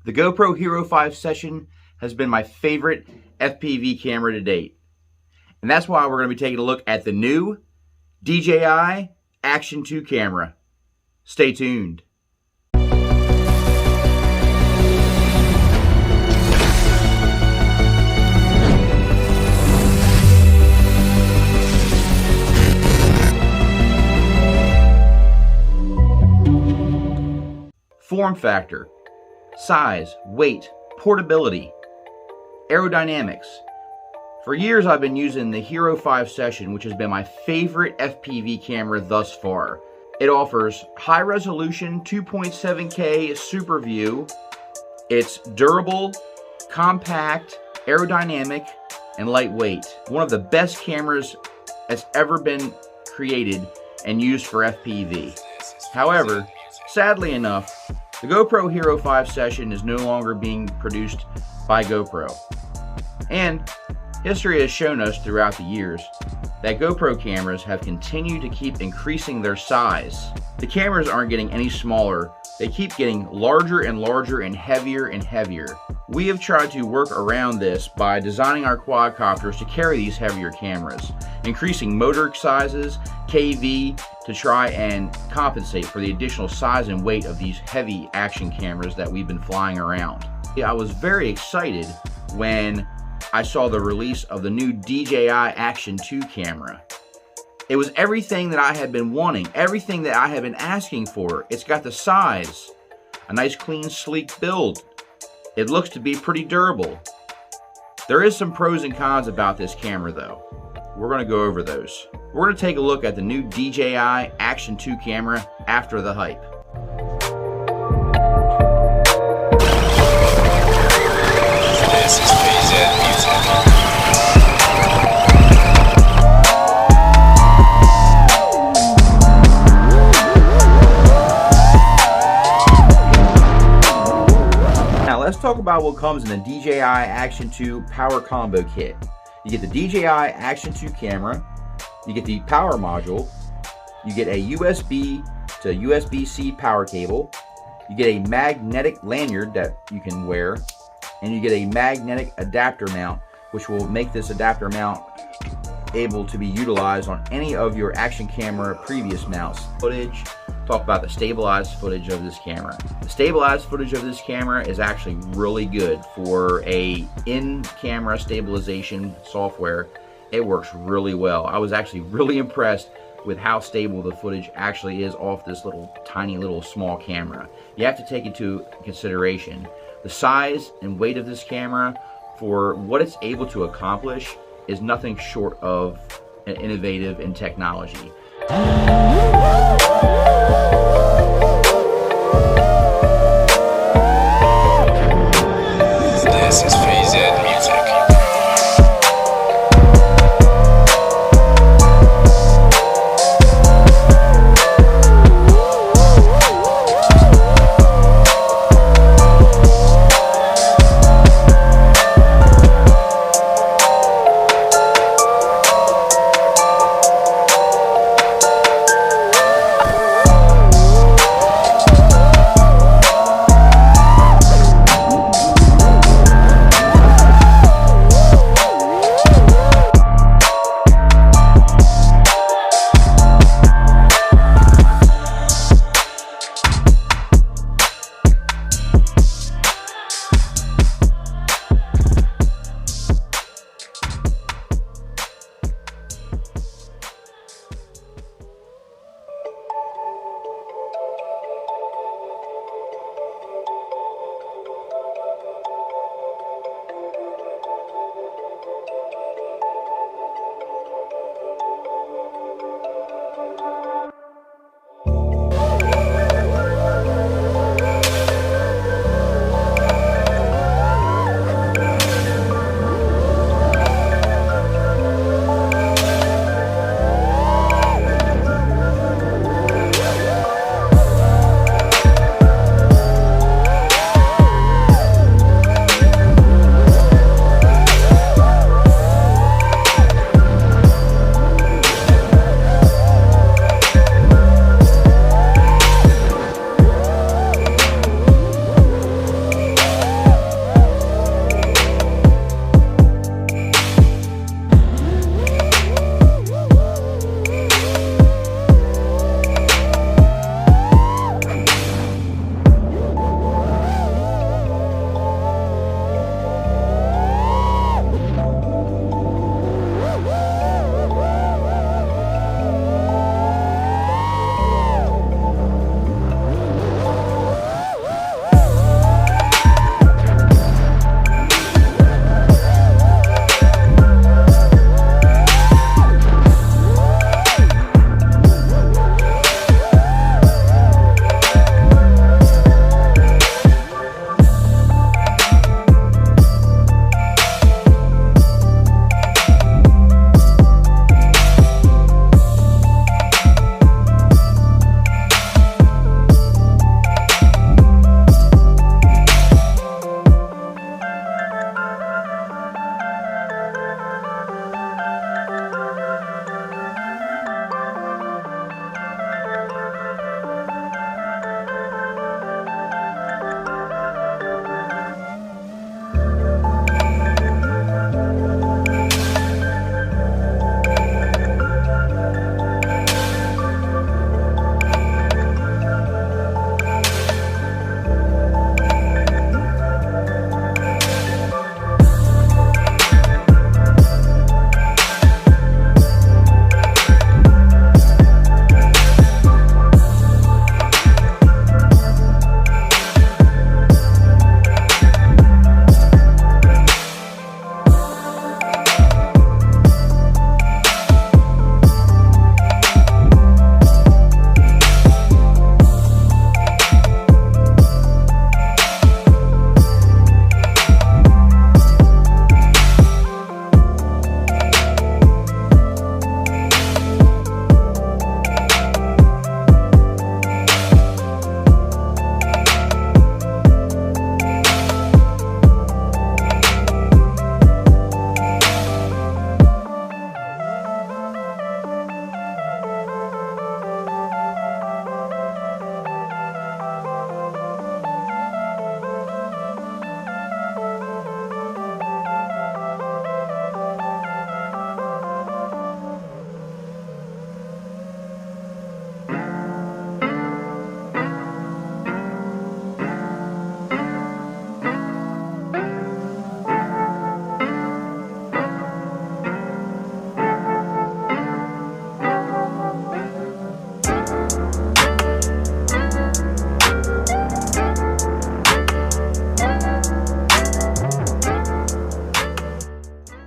The GoPro Hero 5 Session has been my favorite FPV camera to date. And that's why we're going to be taking a look at the new DJI Action 2 camera. Stay tuned. Form factor, size, weight, portability, aerodynamics. For years I've been using the Hero 5 Session, which has been my favorite FPV camera thus far. It offers high resolution 2.7K super view. It's durable, compact, aerodynamic, and lightweight. One of the best cameras that's ever been created and used for FPV. However, sadly enough, the GoPro Hero 5 Session is no longer being produced by GoPro. And history has shown us throughout the years that GoPro cameras have continued to keep increasing their size. The cameras aren't getting any smaller, they keep getting larger and larger and heavier. We have tried to work around this by designing our quadcopters to carry these heavier cameras, increasing motor sizes, KV, to try and compensate for the additional size and weight of these heavy action cameras that we've been flying around. I was very excited when I saw the release of the new DJI Action 2 camera. It was everything that I had been wanting, everything that I had been asking for. It's got the size, a nice clean sleek build. It looks to be pretty durable. There is some pros and cons about this camera though. We're going to go over those. We're going to take a look at the new DJI Action 2 camera after the hype. This is Fpv Music. Now let's talk about what comes in the DJI Action 2 Power Combo Kit. You get the DJI Action 2 camera, you get the power module, you get a USB to USB-C power cable, you get a magnetic lanyard that you can wear, and you get a magnetic adapter mount, which will make this adapter mount able to be utilized on any of your action camera previous mounts. Footage, talk about the stabilized footage of this camera. The stabilized footage of this camera is actually really good for a in-camera stabilization software. It works really well. I was actually really impressed with how stable the footage actually is off this tiny little small camera. You have to take into consideration the size and weight of this camera for what it's able to accomplish is nothing short of innovative in technology. This is Fpv Music.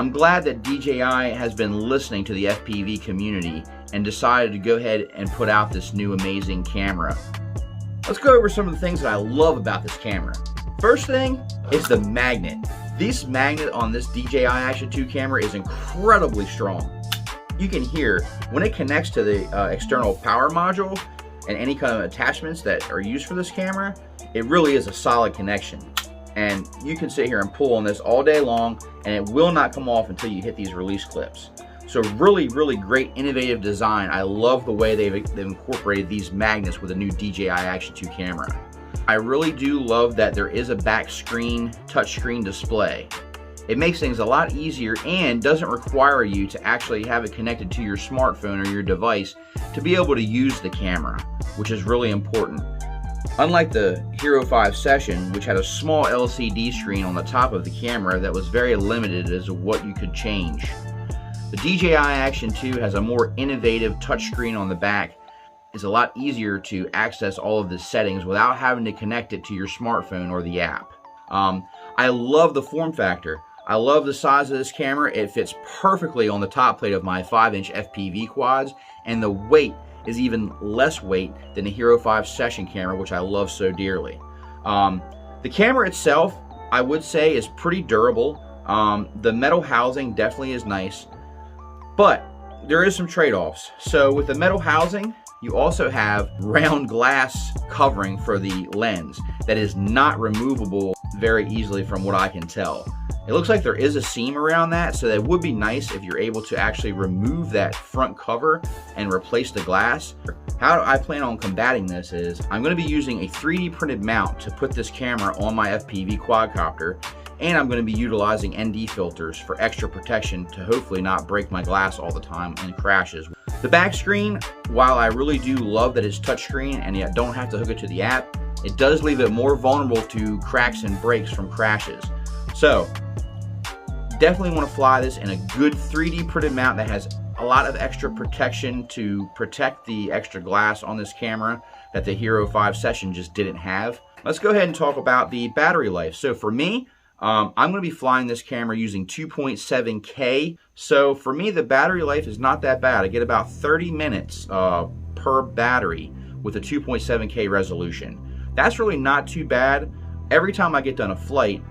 I'm glad that DJI has been listening to the FPV community and decided to go ahead and put out this new amazing camera. Let's go over some of the things that I love about this camera. First thing is the magnet. This magnet on this DJI Action 2 camera is incredibly strong. You can hear when it connects to the external power module and any kind of attachments that are used for this camera, it really is a solid connection. And you can sit here and pull on this all day long and it will not come off until you hit these release clips. So really, really great innovative design. I love the way they've incorporated these magnets with a new DJI Action 2 camera. I really do love that there is a back screen, touchscreen display. It makes things a lot easier and doesn't require you to actually have it connected to your smartphone or your device to be able to use the camera, which is really important. Unlike the Hero 5 Session, which had a small LCD screen on the top of the camera that was very limited as to what you could change. The DJI Action 2 has a more innovative touchscreen on the back. It's a lot easier to access all of the settings without having to connect it to your smartphone or the app. I love the form factor. I love the size of this camera. It fits perfectly on the top plate of my 5-inch FPV quads, and the weight is even less weight than the Hero 5 Session camera, which I love so dearly. The camera itself, I would say, is pretty durable. The metal housing definitely is nice, but there is some trade-offs. So with the metal housing, you also have round glass covering for the lens that is not removable very easily from what I can tell. It looks like there is a seam around that, so that would be nice if you're able to actually remove that front cover and replace the glass. How I plan on combating this is I'm going to be using a 3D printed mount to put this camera on my FPV quadcopter, and I'm going to be utilizing ND filters for extra protection to hopefully not break my glass all the time in crashes. The back screen, while I really do love that it's touchscreen and you don't have to hook it to the app, it does leave it more vulnerable to cracks and breaks from crashes. So definitely want to fly this in a good 3D printed mount that has a lot of extra protection to protect the extra glass on this camera that the Hero 5 Session just didn't have. Let's go ahead and talk about the battery life. So for me, I'm going to be flying this camera using 2.7K. So for me, the battery life is not that bad. I get about 30 minutes per battery with a 2.7K resolution. That's really not too bad. Every time I get done a flight,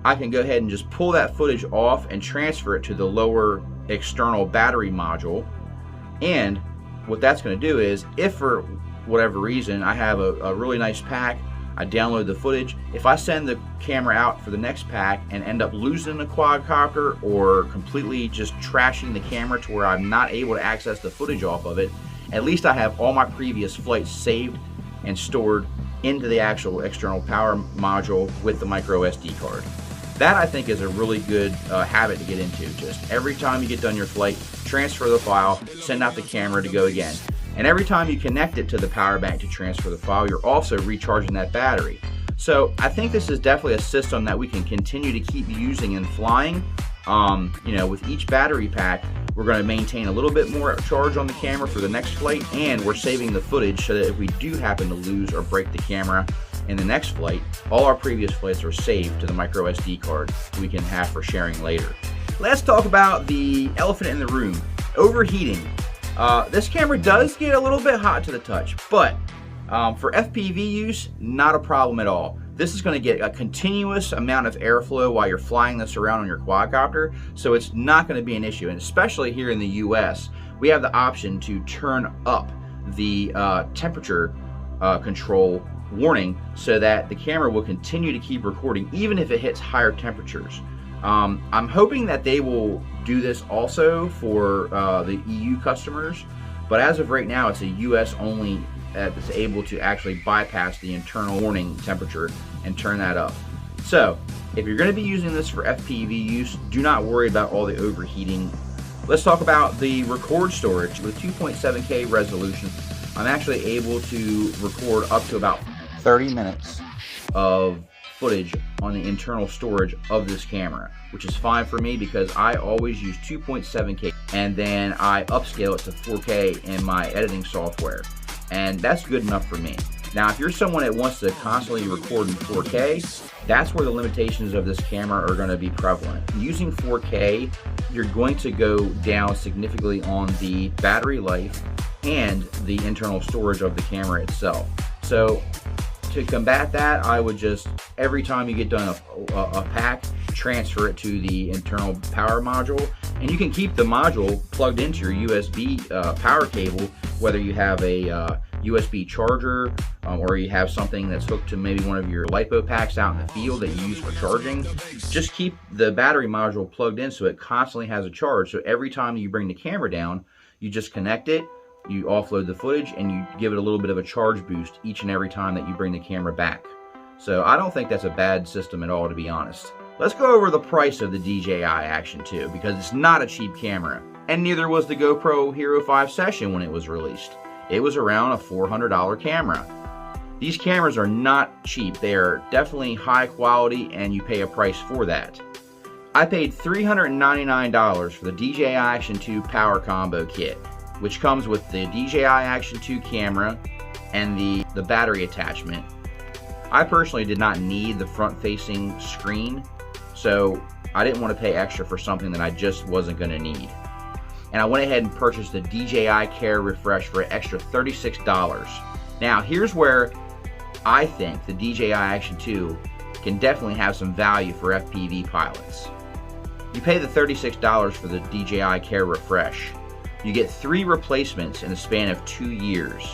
I can go ahead and just pull that footage off and transfer it to the lower external battery module. And what that's going to do is, if for whatever reason I have a really nice pack, I download the footage. If I send the camera out for the next pack and end up losing the quadcopter or completely just trashing the camera to where I'm not able to access the footage off of it, at least I have all my previous flights saved and stored into the actual external power module with the micro SD card. That, I think, is a really good habit to get into. Just every time you get done your flight, transfer the file, send out the camera to go again. And every time you connect it to the power bank to transfer the file, you're also recharging that battery. So I think this is definitely a system that we can continue to keep using and flying. You know, with each battery pack, we're going to maintain a little bit more charge on the camera for the next flight, and we're saving the footage so that if we do happen to lose or break the camera in the next flight, all our previous flights are saved to the micro SD card we can have for sharing later. Let's talk about the elephant in the room, overheating. This camera does get a little bit hot to the touch, but for FPV use, not a problem at all. This is going to get a continuous amount of airflow while you're flying this around on your quadcopter, so it's not going to be an issue. And especially here in the US, we have the option to turn up the temperature control warning so that the camera will continue to keep recording even if it hits higher temperatures. I'm hoping that they will do this also for the EU customers, but as of right now, it's a US only that's able to actually bypass the internal warning temperature and turn that up. So if you're going to be using this for FPV use, do not worry about all the overheating. Let's talk about the record storage. With 2.7K resolution, I'm actually able to record up to about 30 minutes of footage on the internal storage of this camera, which is fine for me because I always use 2.7K and then I upscale it to 4K in my editing software, and that's good enough for me. Now, if you're someone that wants to constantly record in 4K, that's where the limitations of this camera are going to be prevalent. Using 4K, you're going to go down significantly on the battery life and the internal storage of the camera itself. So to combat that, I would just, every time you get done a pack, transfer it to the internal power module, and you can keep the module plugged into your USB power cable, whether you have a USB charger or you have something that's hooked to maybe one of your LiPo packs out in the field that you use for charging. Just keep the battery module plugged in so it constantly has a charge. So every time you bring the camera down, you just connect it, you offload the footage, and you give it a little bit of a charge boost each and every time that you bring the camera back. So I don't think that's a bad system at all, to be honest. Let's go over the price of the DJI Action 2, because it's not a cheap camera, and neither was the GoPro Hero 5 Session when it was released. It was around a $400 camera. These cameras are not cheap. They are definitely high quality, and you pay a price for that. I paid $399 for the DJI Action 2 Power Combo Kit, which comes with the DJI Action 2 camera and the battery attachment. I personally did not need the front-facing screen, so I didn't want to pay extra for something that I just wasn't going to need. And I went ahead and purchased the DJI Care Refresh for an extra $36. Now, here's where I think the DJI Action 2 can definitely have some value for FPV pilots. You pay the $36 for the DJI Care Refresh. You get 3 replacements in the span of 2 years.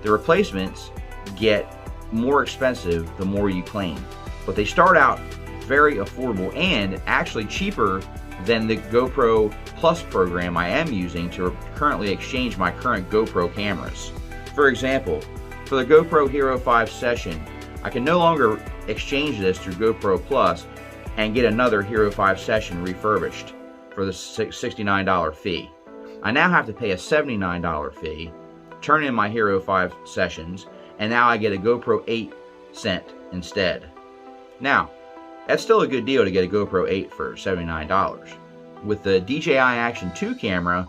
The replacements get more expensive the more you claim, but they start out very affordable and actually cheaper than the GoPro Plus program I am using to currently exchange my current GoPro cameras. For example, for the GoPro Hero 5 Session, I can no longer exchange this through GoPro Plus and get another Hero 5 Session refurbished for the $69 fee. I now have to pay a $79 fee, turn in my Hero 5 Sessions, and now I get a GoPro 8 sent instead. Now, that's still a good deal to get a GoPro 8 for $79. With the DJI Action 2 camera,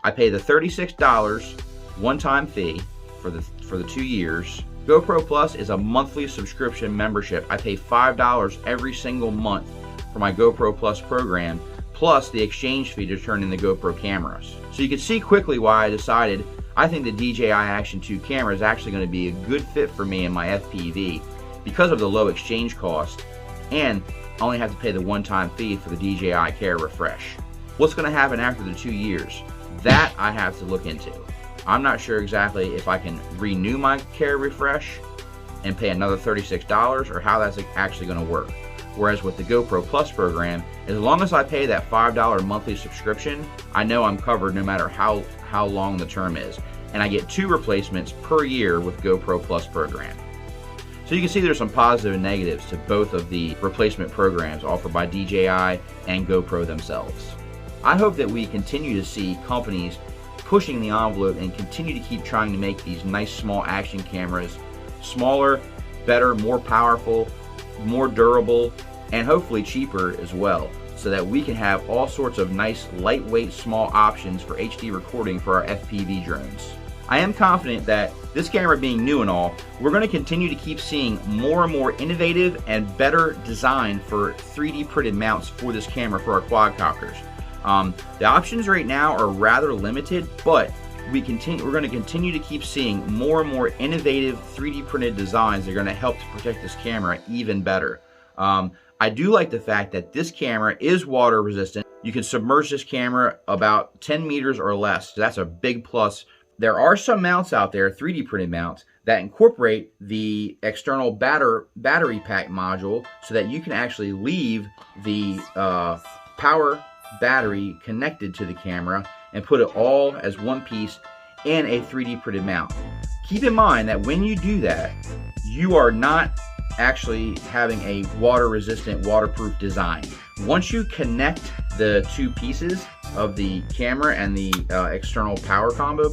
I pay the $36 one-time fee for the 2 years. GoPro Plus is a monthly subscription membership. I pay $5 every single month for my GoPro Plus program, plus the exchange fee to turn in the GoPro cameras. So you can see quickly why I decided I think the DJI Action 2 camera is actually going to be a good fit for me in my FPV because of the low exchange cost, and I only have to pay the one-time fee for the DJI Care Refresh. What's going to happen after the 2 years? That I have to look into. I'm not sure exactly if I can renew my Care Refresh and pay another $36 or how that's actually going to work. Whereas with the GoPro Plus program, as long as I pay that $5 monthly subscription, I know I'm covered no matter how long the term is. And I get 2 replacements per year with GoPro Plus program. So you can see there's some positive and negatives to both of the replacement programs offered by DJI and GoPro themselves. I hope that we continue to see companies pushing the envelope and continue to keep trying to make these nice small action cameras smaller, better, more powerful, more durable, and hopefully cheaper as well, so that we can have all sorts of nice lightweight small options for HD recording for our FPV drones. I am confident that this camera being new and all, we're going to continue to keep seeing more and more innovative and better design for 3D printed mounts for this camera for our quadcopters. The options right now are rather limited, but we're going to continue to keep seeing more and more innovative 3D printed designs that are going to help to protect this camera even better. I do like the fact that this camera is water resistant. You can submerge this camera about 10 meters or less. So that's a big plus. There are some mounts out there, 3D printed mounts, that incorporate the external battery pack module so that you can actually leave the power battery connected to the camera and put it all as one piece in a 3D printed mount. Keep in mind that when you do that, you are not actually having a water resistant, waterproof design. Once you connect the 2 pieces of the camera and the external power combo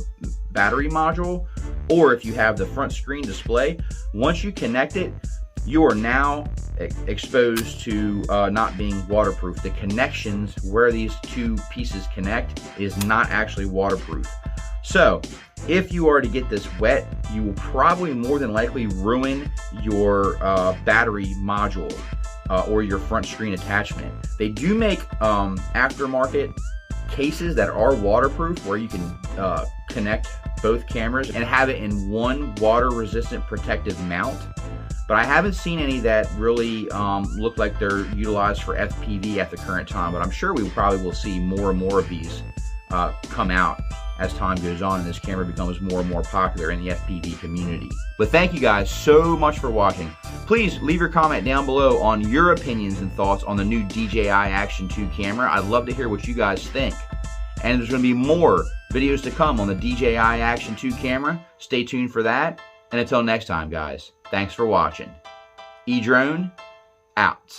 battery module, or if you have the front screen display, once you connect it, you are now exposed to not being waterproof. The connections where these 2 pieces connect is not actually waterproof. So if you are to get this wet, you will probably more than likely ruin your battery module or your front screen attachment. They do make aftermarket cases that are waterproof where you can connect both cameras and have it in one water resistant protective mount. But I haven't seen any that really look like they're utilized for FPV at the current time, but I'm sure we probably will see more and more of these come out as time goes on and this camera becomes more and more popular in the FPV community. But thank you guys so much for watching. Please leave your comment down below on your opinions and thoughts on the new DJI Action 2 camera. I'd love to hear what you guys think. And there's going to be more videos to come on the DJI Action 2 camera. Stay tuned for that. And until next time, guys, thanks for watching. Edrone out.